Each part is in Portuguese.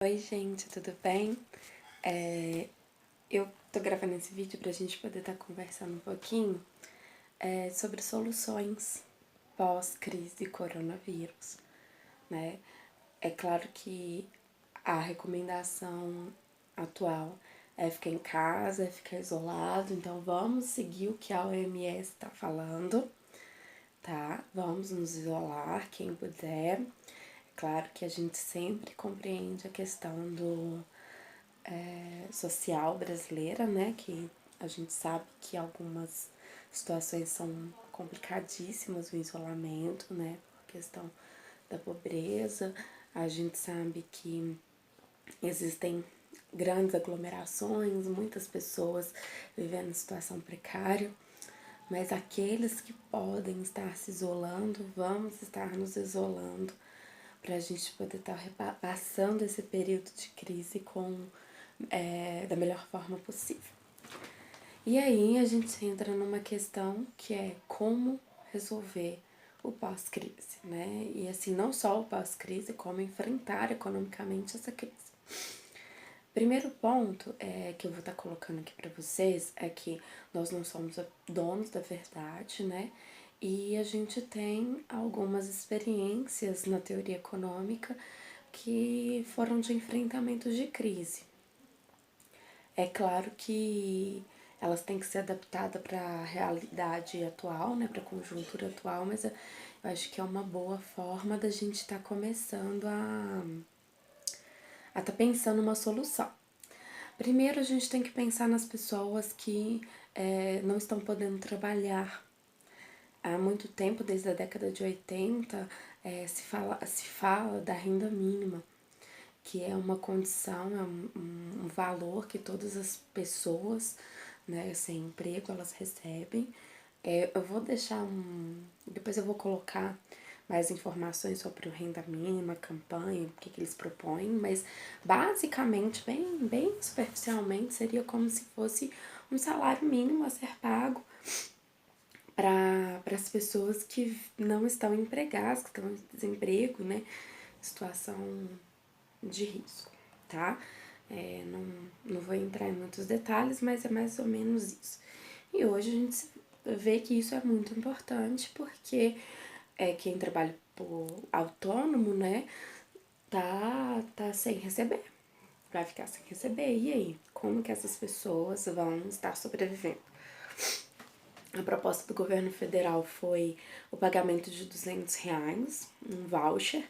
Oi gente, tudo bem? Eu tô gravando esse vídeo pra gente poder estar conversando um pouquinho sobre soluções pós-crise coronavírus, né? É claro que a recomendação atual é ficar em casa, é ficar isolado, então vamos seguir o que a OMS tá falando, tá? Vamos nos isolar, quem puder. É claro que a gente sempre compreende a questão do social brasileira, né? Que a gente sabe que algumas situações são complicadíssimas, o isolamento, né? A questão da pobreza. A gente sabe que existem grandes aglomerações, muitas pessoas vivendo em situação precária, mas aqueles que podem estar se isolando, vamos estar nos isolando para a gente poder estar passando esse período de crise da melhor forma possível. E aí a gente entra numa questão que é como resolver o pós-crise, né? E assim, não só o pós-crise, como enfrentar economicamente essa crise. Primeiro ponto que eu vou estar colocando aqui para vocês é que nós não somos donos da verdade, né? E a gente tem algumas experiências na teoria econômica que foram de enfrentamento de crise. É claro que elas têm que ser adaptadas para a realidade atual, né, para a conjuntura atual, mas eu acho que é uma boa forma da gente estar começando a estar pensando uma solução. Primeiro, a gente tem que pensar nas pessoas que não estão podendo trabalhar. Há muito tempo, desde a década de 80, se fala da renda mínima, que é uma condição, um valor que todas as pessoas, né, sem emprego, elas recebem. Eu vou deixar depois eu vou colocar mais informações sobre o renda mínima, a campanha, o que eles propõem, mas basicamente, bem superficialmente, seria como se fosse um salário mínimo a ser pago para as pessoas que não estão empregadas, que estão em desemprego, né, situação de risco, tá? Não vou entrar em muitos detalhes, mas é mais ou menos isso. E hoje a gente vê que isso é muito importante porque quem trabalha por autônomo, né, tá sem receber, vai ficar sem receber. E aí, como que essas pessoas vão estar sobrevivendo? A proposta do governo federal foi o pagamento de R$ 200, um voucher,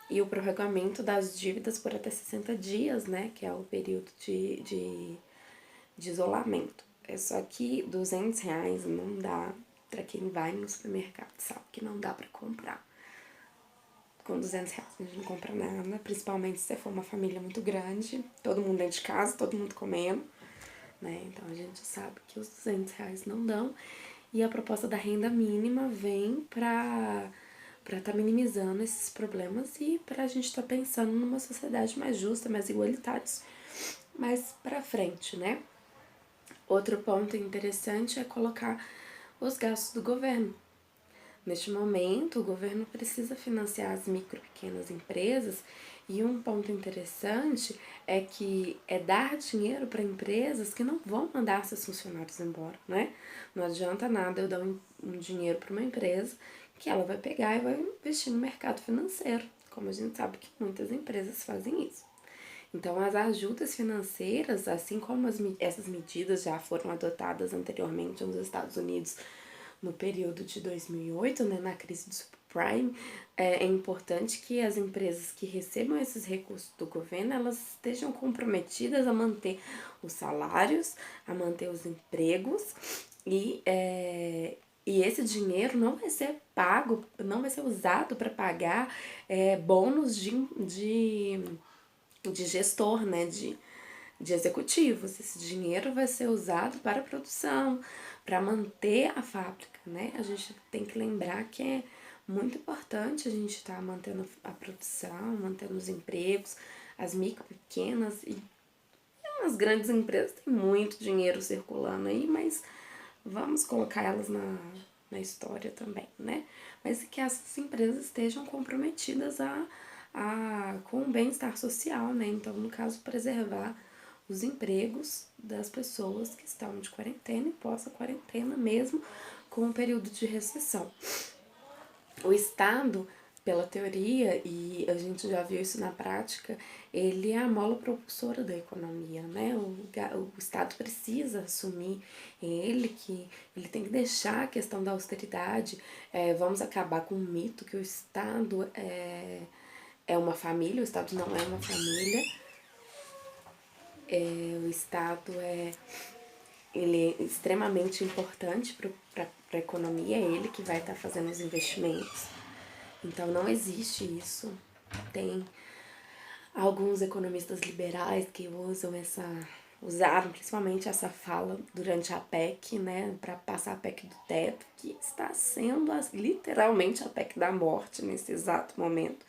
e o prorrogamento das dívidas por até 60 dias, né, que é o período de isolamento. É só que R$ 200 não dá para quem vai no supermercado, sabe que não dá para comprar. Com R$ 200 a gente não compra nada, principalmente se você for uma família muito grande, todo mundo dentro de casa, todo mundo comendo, né? Então a gente sabe que os R$ 200 não dão. E a proposta da renda mínima vem para estar minimizando esses problemas e para a gente estar pensando numa sociedade mais justa, mais igualitária, mais para frente, né? Outro ponto interessante é colocar os gastos do governo. Neste momento, o governo precisa financiar as micro e pequenas empresas e um ponto interessante é que é dar dinheiro para empresas que não vão mandar seus funcionários embora, né? Não adianta nada eu dar um dinheiro para uma empresa que ela vai pegar e vai investir no mercado financeiro, como a gente sabe que muitas empresas fazem isso. Então, as ajudas financeiras, assim como essas medidas já foram adotadas anteriormente nos Estados Unidos no período de 2008, né, na crise do subprime, é importante que as empresas que recebam esses recursos do governo, elas estejam comprometidas a manter os salários, a manter os empregos e esse dinheiro não vai ser pago, não vai ser usado para pagar bônus de gestor, né, de executivos. Esse dinheiro vai ser usado para a produção, para manter a fábrica, né? A gente tem que lembrar que é muito importante a gente estar mantendo a produção, mantendo os empregos, as micro, pequenas e as grandes empresas têm muito dinheiro circulando aí, mas vamos colocar elas na história também, né? Mas que essas empresas estejam comprometidas a com o bem-estar social, né? Então, no caso, preservar os empregos das pessoas que estão de quarentena e pós-quarentena, mesmo com o período de recessão. O Estado, pela teoria, e a gente já viu isso na prática, ele é a mola propulsora da economia, né? O Estado precisa assumir ele tem que deixar a questão da austeridade. Vamos acabar com o mito que o Estado é uma família, o Estado não é uma família. O Estado ele é extremamente importante para a economia, é ele que vai estar fazendo os investimentos. Então não existe isso. Tem alguns economistas liberais que usaram principalmente essa fala durante a PEC, né, para passar a PEC do teto, que está sendo literalmente a PEC da morte nesse exato momento.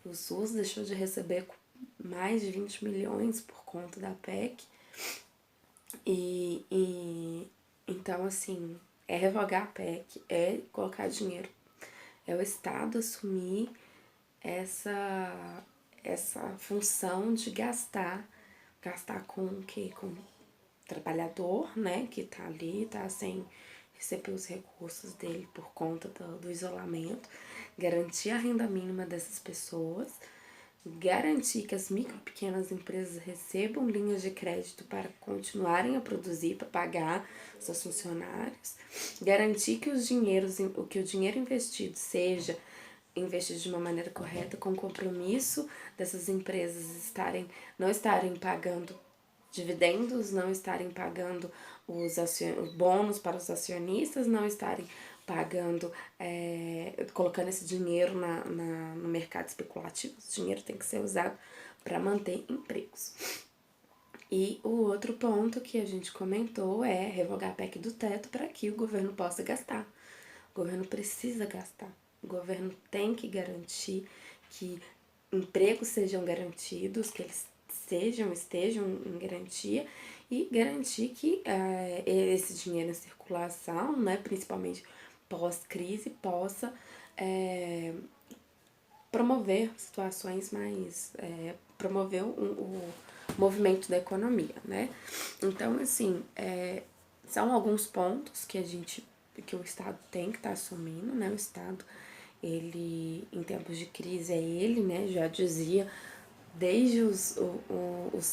O SUS deixou de receber mais de 20 milhões por conta da PEC. Então, assim, é revogar a PEC, é colocar dinheiro, é o Estado assumir essa função de gastar com o quê? Com o trabalhador, né, que tá ali, tá sem receber os recursos dele por conta do isolamento, garantir a renda mínima dessas pessoas, garantir que as micro e pequenas empresas recebam linhas de crédito para continuarem a produzir, para pagar seus funcionários, garantir que o dinheiro investido seja investido de uma maneira correta, com compromisso dessas empresas não estarem pagando dividendos, não estarem pagando os bônus para os acionistas, não estarem pagando, colocando esse dinheiro no mercado especulativo. Esse dinheiro tem que ser usado para manter empregos. E o outro ponto que a gente comentou é revogar a PEC do teto para que o governo possa gastar. O governo precisa gastar. O governo tem que garantir que empregos sejam garantidos, que eles estejam em garantia e garantir que esse dinheiro em circulação, né, principalmente pós-crise, possa promover situações mais... promover o movimento da economia, né? Então, assim, são alguns pontos que o Estado tem que estar assumindo, né? O Estado, ele, em tempos de crise, né? Já dizia desde os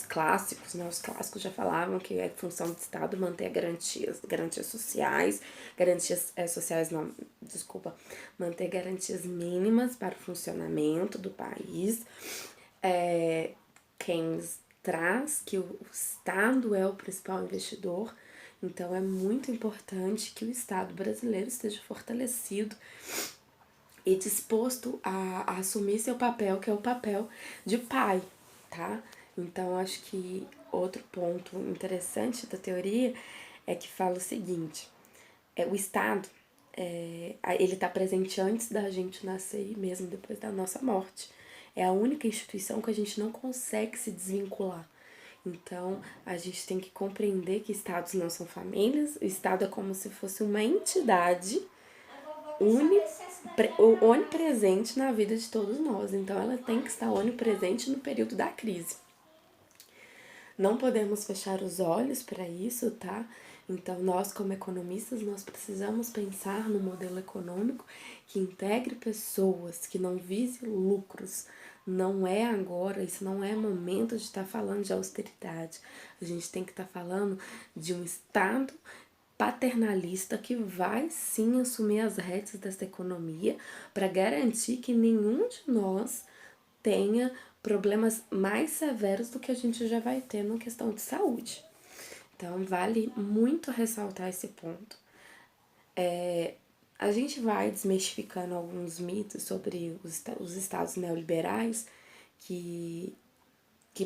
clássicos, né? Os clássicos já falavam que é função do Estado manter garantias sociais, manter garantias mínimas para o funcionamento do país. Keynes traz que o Estado é o principal investidor, então é muito importante que o Estado brasileiro esteja fortalecido e disposto a assumir seu papel, que é o papel de pai, tá? Então, acho que outro ponto interessante da teoria é que fala o seguinte, o Estado, ele está presente antes da gente nascer e mesmo depois da nossa morte. É a única instituição que a gente não consegue se desvincular. Então, a gente tem que compreender que estados não são famílias, o Estado é como se fosse uma entidade onipresente na vida de todos nós. Então, ela tem que estar onipresente no período da crise. Não podemos fechar os olhos para isso, tá? Então, nós como economistas, nós precisamos pensar no modelo econômico que integre pessoas, que não vise lucros. Não é agora, isso não é momento de estar falando de austeridade. A gente tem que estar falando de um Estado paternalista que vai sim assumir as rédeas dessa economia para garantir que nenhum de nós tenha problemas mais severos do que a gente já vai ter na questão de saúde. Então, vale muito ressaltar esse ponto. A gente vai desmistificando alguns mitos sobre os estados neoliberais que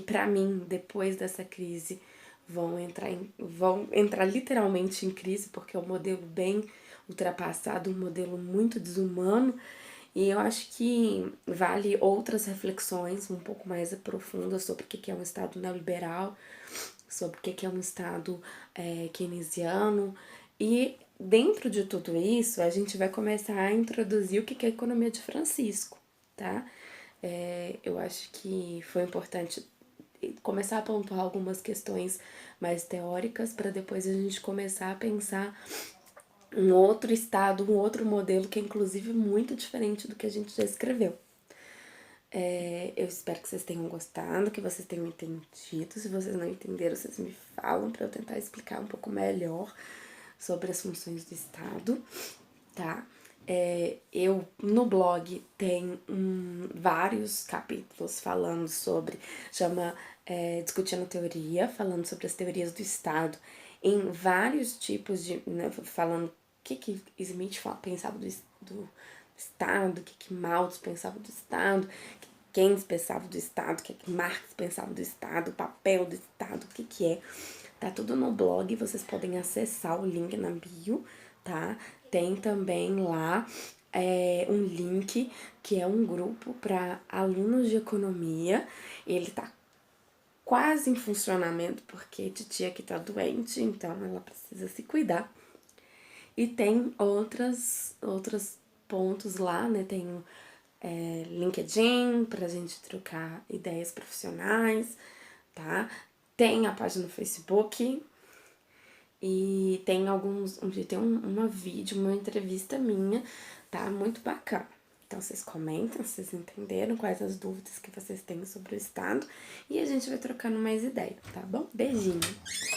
para mim, depois dessa crise, vão entrar literalmente em crise, porque é um modelo bem ultrapassado, um modelo muito desumano, e eu acho que vale outras reflexões um pouco mais profundas sobre o que é um Estado neoliberal, sobre o que é um Estado keynesiano, e dentro de tudo isso, a gente vai começar a introduzir o que é a economia de Francisco, tá? Eu acho que foi importante começar a pontuar algumas questões mais teóricas para depois a gente começar a pensar um outro estado, um outro modelo que é inclusive muito diferente do que a gente já escreveu. Eu espero que vocês tenham gostado, que vocês tenham entendido. Se vocês não entenderam, vocês me falam para eu tentar explicar um pouco melhor sobre as funções do Estado, tá? Eu, no blog, tenho vários capítulos falando sobre, chama Discutindo Teoria, falando sobre as teorias do Estado, em vários tipos de, né, falando o que Smith pensava do Estado, o que Malthus pensava do Estado, o que Keynes pensava do Estado, o que Marx pensava do Estado, o papel do Estado, o que é. Tá tudo no blog, vocês podem acessar o link na bio, tá? Tem também lá um link que é um grupo para alunos de economia. Ele tá quase em funcionamento porque titia aqui tá doente, então ela precisa se cuidar. E tem outros pontos lá, né? Tem LinkedIn pra gente trocar ideias profissionais, tá? Tem a página no Facebook e tem uma vídeo, uma entrevista minha, tá? Muito bacana. Então vocês comentam, vocês entenderam quais as dúvidas que vocês têm sobre o estado e a gente vai trocando mais ideia, tá bom? Beijinho!